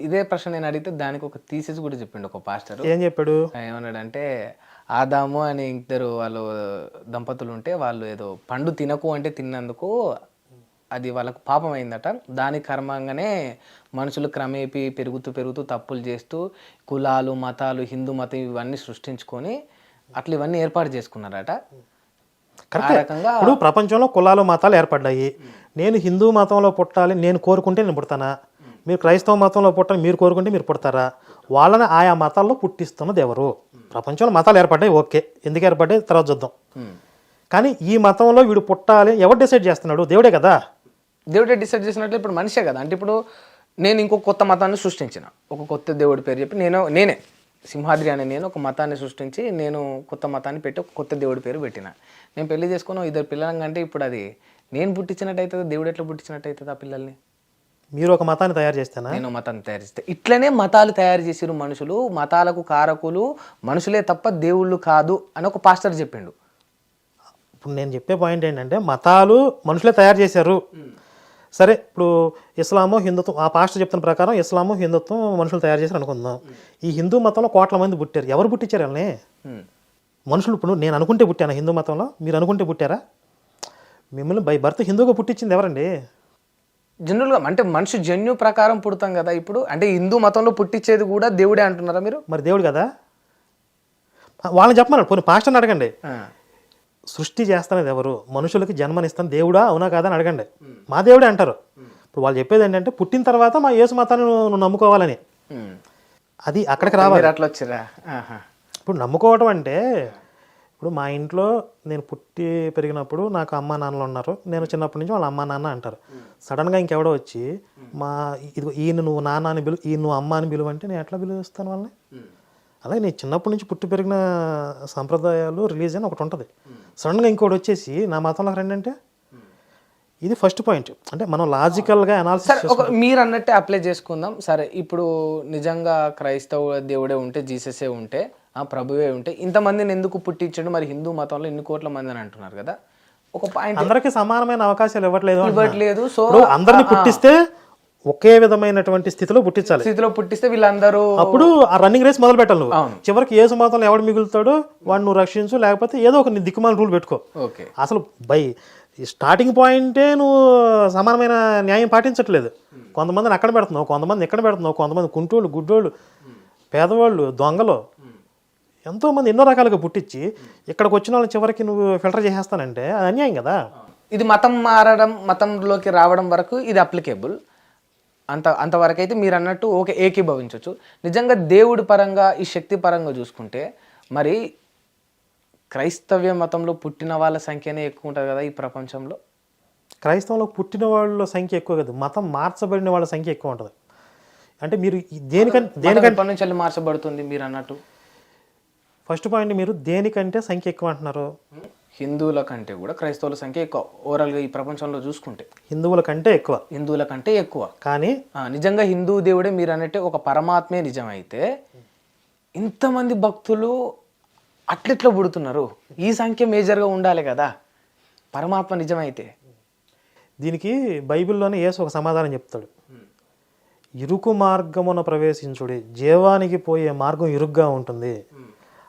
ఇదే ప్రశ్న నేను అడిగితే దానికి ఒక థీసిస్ కూడా చెప్పిండు ఒక పాస్టర్. ఏం చెప్పాడు? ఏమన్నాడంటే ఆదాము అని ఇద్దరు వాళ్ళు దంపతులు ఉంటే వాళ్ళు ఏదో పండు తినకు అంటే తిన్నందుకు అది వాళ్ళకు పాపం అయిందట. దాని కర్మంగానే మనుషులు క్రమేపీ పెరుగుతూ పెరుగుతూ తప్పులు చేస్తూ కులాలు మతాలు హిందూ మతం ఇవన్నీ సృష్టించుకొని అట్లా ఇవన్నీ ఏర్పాటు చేసుకున్నారట. ఆ రకంగా ఇప్పుడు ప్రపంచంలో కులాలు మతాలు ఏర్పడ్డాయి. నేను హిందూ మతంలో పుట్టాలి నేను కోరుకుంటే నేను పుడతానా? మీరు క్రైస్తవ మతంలో పుట్టాలి మీరు కోరుకుంటే మీరు పుడతారా? వాళ్ళని ఆయా మతాల్లో పుట్టిస్తున్నది ఎవరు? ప్రపంచంలో మతాలు ఏర్పడ్డాయి, ఓకే, ఎందుకు ఏర్పడ్డాయి తర్వాత చూద్దాం. కానీ ఈ మతంలో వీడు పుట్టాలి ఎవరు డిసైడ్ చేస్తున్నాడు? దేవుడే కదా. దేవుడే డిసైడ్ చేసినట్లు ఇప్పుడు మనిషే కదా. అంటే ఇప్పుడు నేను ఇంకో కొత్త మతాన్ని సృష్టించిన, ఒక కొత్త దేవుడి పేరు చెప్పి నేనే సింహాద్రి అనే నేను ఒక మతాన్ని సృష్టించి నేను కొత్త మతాన్ని పెట్టి ఒక కొత్త దేవుడి పేరు పెట్టిన. నేను పెళ్లి చేసుకున్నాను ఇద్దరు పిల్లలంటే ఇప్పుడు అది నేను పుట్టించినట్టు అవుతుంది, దేవుడు ఎట్లా పుట్టించినట్టు అవుతుంది ఆ పిల్లల్ని? మీరు ఒక మతాన్ని తయారు చేస్తానా? నేను మతాన్ని తయారు చేస్తే ఇట్లనే మతాలు తయారు చేసిరు మనుషులు. మతాలకు కారకులు మనుషులే తప్ప దేవుళ్ళు కాదు అని ఒక పాస్టర్ చెప్పిండు. ఇప్పుడు నేను చెప్పే పాయింట్ ఏంటంటే మతాలు మనుషులే తయారు చేశారు. సరే, ఇప్పుడు ఇస్లాము హిందుత్వం ఆ పాస్టర్ చెప్తున్న ప్రకారం ఇస్లాము హిందుత్వం మనుషులు తయారు చేశారు అనుకుందాం. ఈ హిందూ మతంలో కోట్ల మంది పుట్టారు. ఎవరు పుట్టించారు వాళ్ళని? మనుషులు. ఇప్పుడు నేను అనుకుంటే పుట్టాను హిందూ మతంలో, మీరు అనుకుంటే పుట్టారా? మిమ్మల్ని బై బర్త్ హిందూగా పుట్టించింది ఎవరండి? జనరల్గా అంటే మనిషి జన్యు ప్రకారం పుడతాం కదా. ఇప్పుడు అంటే హిందూ మతంలో పుట్టించేది కూడా దేవుడే అంటున్నారా మీరు? మరి దేవుడు కదా. వాళ్ళని చెప్పమన్నాడు. పోనీ పాస్టర్ని అడగండి, సృష్టి చేస్తానది ఎవరు? మనుషులకి జన్మనిస్తాను దేవుడా అవునా కాదా అని అడగండి. మా దేవుడే అంటారు. ఇప్పుడు వాళ్ళు చెప్పేది ఏంటంటే పుట్టిన తర్వాత మా యేసు మతాన్ని నువ్వు నమ్ముకోవాలని. అది అక్కడికి రావాలి. అట్లా వచ్చిరా? ఇప్పుడు నమ్ముకోవటం అంటే ఇప్పుడు మా ఇంట్లో నేను పుట్టి పెరిగినప్పుడు నాకు అమ్మా నాన్నలు ఉన్నారు. నేను చిన్నప్పటి నుంచి వాళ్ళ అమ్మా నాన్న అంటారు. సడన్గా ఇంకెవడో వచ్చి ఇదిగో ఈయన నువ్వు నాన్న అని పిలువు, ఈయన నువ్వు అమ్మ అని పిలువు అంటే నేను ఎట్లా పిలుస్తాను వాళ్ళని? అలాగే నేను చిన్నప్పటి నుంచి పుట్టి పెరిగిన సంప్రదాయాలు రిలీజియన్ ఒకటి ఉంటుంది. సడన్గా ఇంకోటి వచ్చేసి నా మతంలోకి రండి అంటే ఇది ఫస్ట్ పాయింట్. అంటే మనం లాజికల్గా అనాలిసిస్ మీరు అన్నట్టే అప్లై చేసుకుందాం. సరే, ఇప్పుడు నిజంగా క్రైస్తవ దేవుడే ఉంటే జీససే ఉంటే ప్రభువే ఉంటే ఇంతమందిని ఎందుకు పుట్టించండు? మరి హిందూ మతంలో ఇన్ని కోట్ల మంది అని అంటున్నారు కదా. ఒక పాయింట్, అందరికీ సమానమైన అవకాశాలు ఇవ్వట్లేదు. సో అందరిని పుట్టిస్తే ఒకే విధమైనటువంటి స్థితిలో పుట్టిస్తే వీళ్ళందరూ అప్పుడు ఆ రన్నింగ్ రేస్ మొదలు పెట్టాలి. నువ్వు చివరికి యేసు మతంలో ఎవడు మిగులుతాడో వాడు నువ్వు రక్షించు, లేకపోతే ఏదో ఒక దిక్కుమాల రూల్ పెట్టుకో. అసలు బై స్టార్టింగ్ పాయింటే నువ్వు సమానమైన న్యాయం పాటించట్లేదు. కొంతమందిని అక్కడ పెడుతున్నావు, కొంతమంది ఎక్కడ పెడుతున్నావు, కొంతమంది కుంటోళ్ళు గుడ్డోళ్ళు పేదవాళ్ళు దొంగలు ఎంతోమంది ఎన్నో రకాలుగా పుట్టించి ఇక్కడికి వచ్చిన వాళ్ళని చివరికి నువ్వు ఫిల్టర్ చేసేస్తానంటే అది అన్యాయం కదా. ఇది మతం మారడం, మతంలోకి రావడం వరకు ఇది అప్లికేబుల్. అంతవరకు అయితే మీరు అన్నట్టు ఓకే, ఏకీభవించవచ్చు. నిజంగా దేవుడి పరంగా ఈ శక్తి పరంగా చూసుకుంటే మరి క్రైస్తవ్య మతంలో పుట్టిన వాళ్ళ సంఖ్యనే ఎక్కువ ఉంటుంది కదా ఈ ప్రపంచంలో. క్రైస్తవంలో పుట్టిన వాళ్ళ సంఖ్య ఎక్కువ కదా, మతం మార్చబడిన వాళ్ళ సంఖ్య ఎక్కువ ఉంటుంది. అంటే మీరు దేనికంటే నుంచి మార్చబడుతుంది మీరు అన్నట్టు. ఫస్ట్ పాయింట్, మీరు దేనికంటే సంఖ్య ఎక్కువ అంటున్నారు? హిందువుల కంటే కూడా క్రైస్తవుల సంఖ్య ఎక్కువ. ఓవరాల్గా ఈ ప్రపంచంలో చూసుకుంటే హిందువుల కంటే ఎక్కువ. కానీ నిజంగా హిందూ దేవుడే మీరు అన్నట్టే ఒక పరమాత్మే నిజమైతే ఇంతమంది భక్తులు అట్లెట్లా పుడుతున్నారు? ఈ సంఖ్య మేజర్గా ఉండాలి కదా పరమాత్మ నిజమైతే. దీనికి బైబిల్లోనే యేసు ఒక సమాధానం చెప్తాడు. ఇరుకు మార్గమున ప్రవేశించుడి, జీవానికి పోయే మార్గం ఇరుగ్గా ఉంటుంది,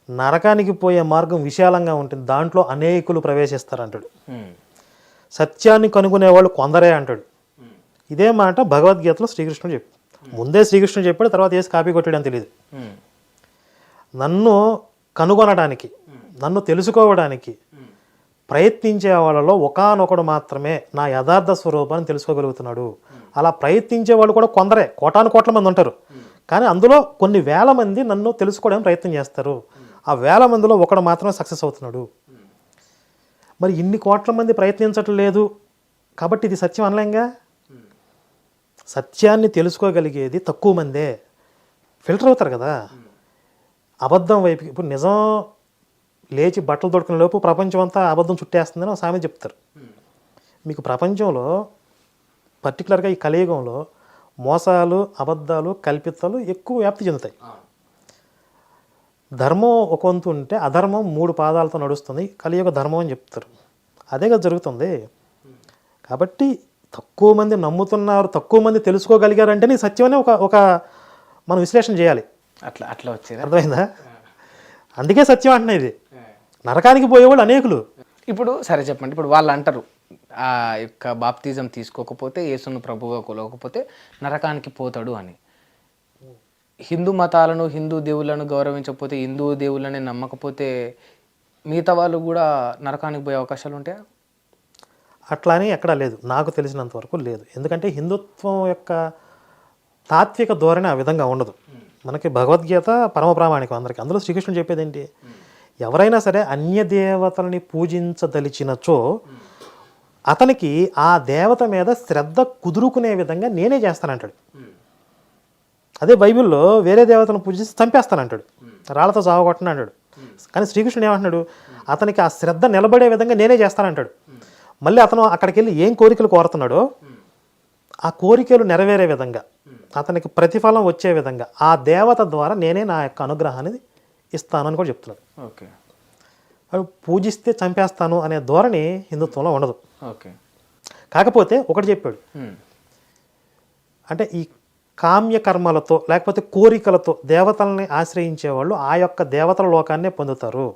నరకానికి పోయే మార్గం విశాలంగా ఉంటుంది, దాంట్లో అనేకులు ప్రవేశిస్తారు అంటాడు. సత్యాన్ని కనుగొనేవాళ్ళు కొందరే అంటాడు. ఇదే మాట భగవద్గీతలో శ్రీకృష్ణుడు చెప్పాడు. ముందే శ్రీకృష్ణుడు చెప్పాడు, తర్వాత వేసి కాపీ కొట్టాడని తెలియదు. నన్ను కనుగొనడానికి, నన్ను తెలుసుకోవడానికి ప్రయత్నించే వాళ్ళలో ఒకానొకడు మాత్రమే నా యథార్థ స్వరూపాన్ని తెలుసుకోగలుగుతున్నాడు. అలా ప్రయత్నించే వాళ్ళు కూడా కొందరే, కోటాను కోట్ల మంది ఉంటారు. కానీ అందులో కొన్ని వేల మంది నన్ను తెలుసుకోవడానికి ప్రయత్నం చేస్తారు. ఆ వేల మందిలో ఒకడు మాత్రమే సక్సెస్ అవుతున్నాడు. మరి ఇన్ని కోట్ల మంది ప్రయత్నించట్లేదు కాబట్టి ఇది సత్యం అనలేంగా. సత్యాన్ని తెలుసుకోగలిగేది తక్కువ మందే, ఫిల్టర్ అవుతారు కదా అబద్ధం వైపు. ఇప్పుడు నిజం లేచి బట్టలు దొడుకునే లోపు ప్రపంచం అంతా అబద్ధం చుట్టేస్తుందని ఒక సామెత చెప్తారు. మీకు ప్రపంచంలో పర్టికులర్గా ఈ కలియుగంలో మోసాలు, అబద్ధాలు, కల్పితాలు ఎక్కువ వ్యాప్తి చెందుతాయి. ధర్మం ఒక వంతు ఉంటే అధర్మం 3 పాదాలతో నడుస్తుంది. కలియుగ ధర్మం అని చెప్తారు. అదే కదా జరుగుతుంది. కాబట్టి తక్కువ మంది నమ్ముతున్నారు, తక్కువ మంది తెలుసుకోగలిగారు అంటే నీ సత్యం అనే ఒక మనం విశ్లేషణ చేయాలి. అట్లా అట్లా వచ్చేదా? అర్థమైందా? అందుకే సత్యం అంటున్నా. ఇది నరకానికి పోయేవాళ్ళు అనేకులు. ఇప్పుడు సరే చెప్పండి, ఇప్పుడు వాళ్ళు అంటారు ఆ యొక్క బాప్తిజం తీసుకోకపోతే, యేసును ప్రభువుగా కొలవకపోతే నరకానికి పోతాడు అని. హిందూ మతాలను, హిందూ దేవుళ్ళను గౌరవించకపోతే, హిందూ దేవుళ్ళని నమ్మకపోతే మిగతా వాళ్ళు కూడా నరకానికి పోయే అవకాశాలు ఉంటాయా? అట్లా అని ఎక్కడా లేదు, నాకు తెలిసినంత వరకు లేదు. ఎందుకంటే హిందుత్వం యొక్క తాత్విక ధోరణి ఆ విధంగా ఉండదు. మనకి భగవద్గీత పరమ ప్రామాణికం అందరికీ. అందులో శ్రీకృష్ణుడు చెప్పేది ఏంటి? ఎవరైనా సరే అన్య దేవతలని పూజించదలిచినచో అతనికి ఆ దేవత మీద శ్రద్ధ కుదురుకునే విధంగా నేనే చేస్తానంటాడు. అదే బైబిల్లో వేరే దేవతలను పూజించి చంపేస్తానంటాడు, రాళ్లతో చావగొట్టను అంటాడు. కానీ శ్రీకృష్ణుడు ఏమంటున్నాడు? అతనికి ఆ శ్రద్ధ నిలబడే విధంగా నేనే చేస్తానంటాడు. మళ్ళీ అతను అక్కడికి వెళ్ళి ఏం కోరికలు కోరుతున్నాడో ఆ కోరికలు నెరవేరే విధంగా, అతనికి ప్రతిఫలం వచ్చే విధంగా ఆ దేవత ద్వారా నేనే నా యొక్క అనుగ్రహాన్ని ఇస్తానని కూడా చెప్తున్నాడు. ఓకే. అవి పూజిస్తే చంపేస్తాను అనే ధోరణి హిందుత్వంలో ఉండదు. ఓకే. కాకపోతే ఒకటి చెప్పాడు, అంటే ఈ కామ్య కర్మలతో లేకపోతే కోరికలతో దేవతల్ని ఆశ్రయించే వాళ్ళు ఆ యొక్క దేవతల లోకాన్నే పొందుతారు,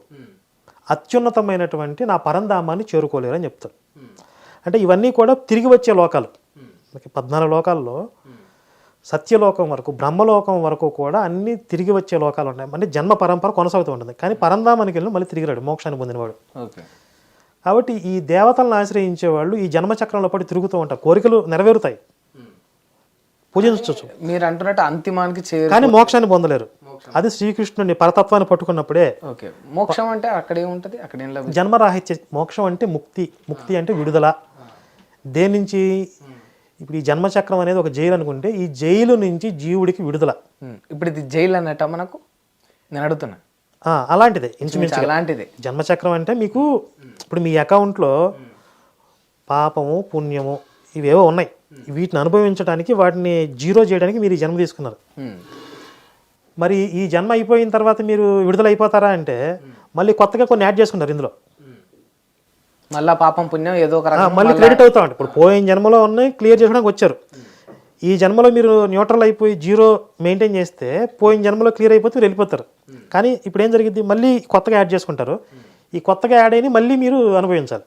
అత్యున్నతమైనటువంటి నా పరంధామాన్ని చేరుకోలేరు అని చెప్తారు. అంటే ఇవన్నీ కూడా తిరిగి వచ్చే లోకాలు. 14 లోకాల్లో సత్యలోకం వరకు, బ్రహ్మలోకం వరకు కూడా అన్నీ తిరిగి వచ్చే లోకాలు ఉన్నాయి. అంటే జన్మ పరంపర కొనసాగుతూ ఉంటుంది. కానీ పరంధామానికి వెళ్ళి మళ్ళీ తిరిగిరాడు, మోక్షాన్ని పొందినవాడు. కాబట్టి ఈ దేవతలను ఆశ్రయించే వాళ్ళు ఈ జన్మచక్రంలో పడి తిరుగుతూ ఉంటారు, కోరికలు నెరవేరుతాయి, పూజించవచ్చు. మీరు అంటున్నట్టు అంతిమానికి చేరు, కానీ మోక్షాన్ని పొందలేరు. అది శ్రీకృష్ణుని పరతత్వాన్ని పట్టుకున్నప్పుడే. ఓకే. మోక్షం అంటే అక్కడే ఉంటుంది, అక్కడేం లభిస్తుంది? జన్మరాహిత్య మోక్షం అంటే ముక్తి. ముక్తి అంటే విడుదల. దేని నుంచి? ఇప్పుడు ఈ జన్మచక్రం అనేది ఒక జైలు అనుకుంటే ఈ జైలు నుంచి జీవుడికి విడుదల. ఇప్పుడు ఇది జైలు అన్నట్ట మనకు? నేను అడుగుతున్నా. అలాంటిదే, ఇంచుమించు అలాంటిదే జన్మచక్రం అంటే. మీకు ఇప్పుడు మీ అకౌంట్లో పాపము పుణ్యము ఇవేవో ఉన్నాయి, వీటిని అనుభవించడానికి, వాటిని జీరో చేయడానికి మీరు ఈ జన్మ తీసుకున్నారు. మరి ఈ జన్మ అయిపోయిన తర్వాత మీరు విడుదల అయిపోతారా అంటే మళ్ళీ కొత్తగా కొన్ని యాడ్ చేసుకున్నారు ఇందులో. మళ్ళీ పాపం పుణ్యం ఏదో ఒక మళ్ళీ క్రెడిట్ అవుతా ఉంటాయి. ఇప్పుడు పోయిన జన్మలో ఉన్నాయి, క్లియర్ చేసుకోవడానికి వచ్చారు. ఈ జన్మలో మీరు న్యూట్రల్ అయిపోయి జీరో మెయింటైన్ చేస్తే పోయిన జన్మలో క్లియర్ అయిపోతే మీరు వెళ్ళిపోతారు. కానీ ఇప్పుడు ఏం జరిగింది? మళ్ళీ కొత్తగా యాడ్ చేసుకుంటారు. ఈ కొత్తగా యాడ్ అయిన మళ్ళీ మీరు అనుభవించాలి.